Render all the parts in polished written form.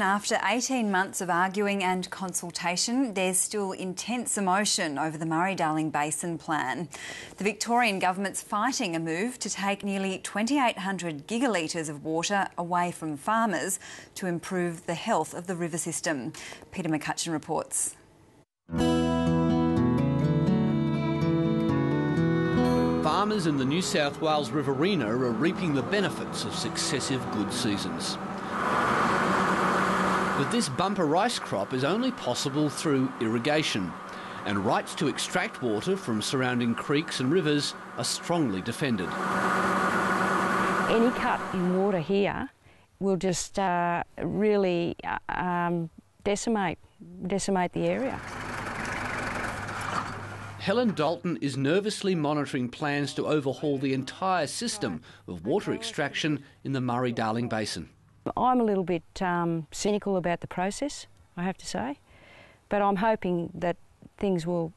after 18 months of arguing and consultation, there's still intense emotion over the Murray-Darling Basin plan. The Victorian government's fighting a move to take nearly 2,800 gigalitres of water away from farmers to improve the health of the river system. Peter McCutcheon reports. Farmers in the New South Wales Riverina are reaping the benefits of successive good seasons. But this bumper rice crop is only possible through irrigation, and rights to extract water from surrounding creeks and rivers are strongly defended. Any cut in water here will just really decimate the area. Helen Dalton is nervously monitoring plans to overhaul the entire system of water extraction in the Murray-Darling Basin. I'm a little bit cynical about the process, I have to say, but I'm hoping that things will,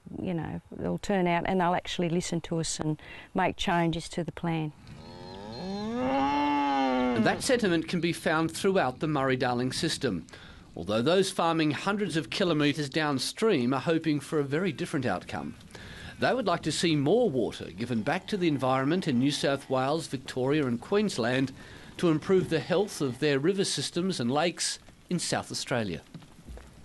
they'll turn out and they'll actually listen to us and make changes to the plan. And that sentiment can be found throughout the Murray-Darling system, although those farming hundreds of kilometres downstream are hoping for a very different outcome. They would like to see more water given back to the environment in New South Wales, Victoria and Queensland to improve the health of their river systems and lakes in South Australia.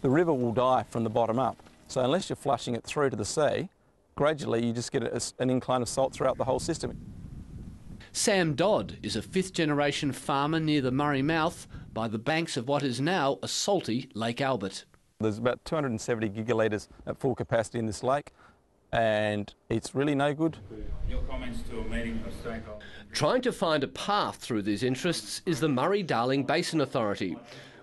The river will die from the bottom up, so unless you're flushing it through to the sea, gradually you just get an incline of salt throughout the whole system. Sam Dodd is a fifth-generation farmer near the Murray mouth by the banks of what is now a salty Lake Albert. There's about 270 gigalitres at full capacity in this lake, and it's really no good. Your comments to a meeting of stakeholders. Trying to find a path through these interests is the Murray-Darling Basin Authority,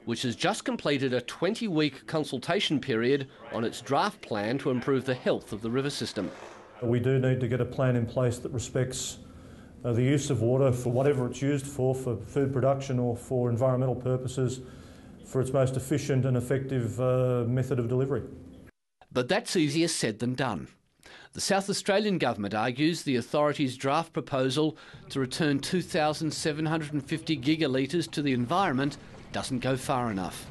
which has just completed a 20-week consultation period on its draft plan to improve the health of the river system. We do need to get a plan in place that respects the use of water for whatever it's used for food production or for environmental purposes, for its most efficient and effective method of delivery. But that's easier said than done. The South Australian government argues the authority's draft proposal to return 2,750 gigalitres to the environment doesn't go far enough.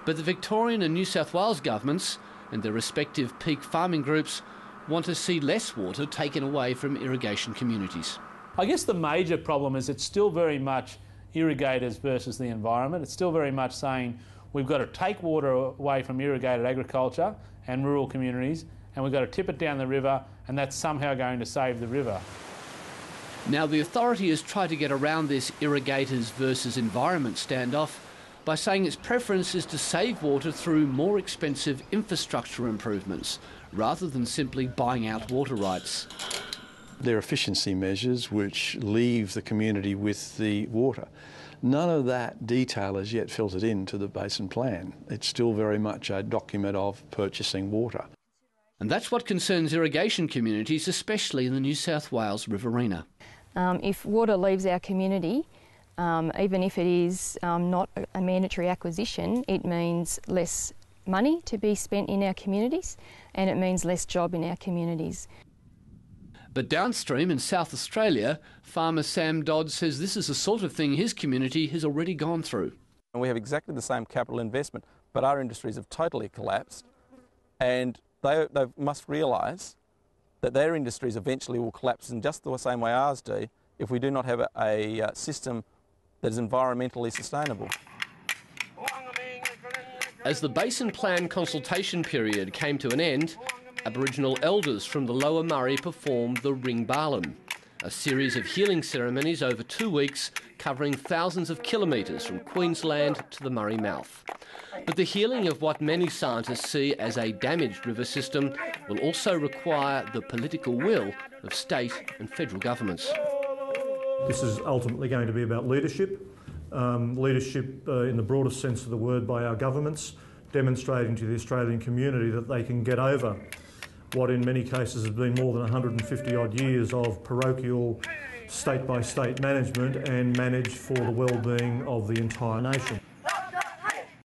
But the Victorian and New South Wales governments and their respective peak farming groups want to see less water taken away from irrigation communities. I guess the major problem is it's still very much irrigators versus the environment. It's still very much saying we've got to take water away from irrigated agriculture and rural communities, and we've got to tip it down the river, and that's somehow going to save the river. Now, the authority has tried to get around this irrigators versus environment standoff by saying its preference is to save water through more expensive infrastructure improvements, rather than simply buying out water rights. They're efficiency measures which leave the community with the water. None of that detail is yet filtered into the Basin Plan. It's still very much a document of purchasing water. And that's what concerns irrigation communities, especially in the New South Wales Riverina. If water leaves our community, even if it is not a mandatory acquisition, it means less money to be spent in our communities, and it means less job in our communities. But downstream in South Australia, farmer Sam Dodd says this is the sort of thing his community has already gone through. And we have exactly the same capital investment, but our industries have totally collapsed, and they must realise that their industries eventually will collapse in just the same way ours do if we do not have a system that is environmentally sustainable. As the Basin Plan consultation period came to an end, Aboriginal elders from the Lower Murray performed the Ring Barlin, a series of healing ceremonies over 2 weeks covering thousands of kilometres from Queensland to the Murray mouth. But the healing of what many scientists see as a damaged river system will also require the political will of state and federal governments. This is ultimately going to be about leadership, leadership in the broadest sense of the word by our governments, demonstrating to the Australian community that they can get over what in many cases has been more than 150 odd years of parochial state-by-state management and manage for the well-being of the entire nation.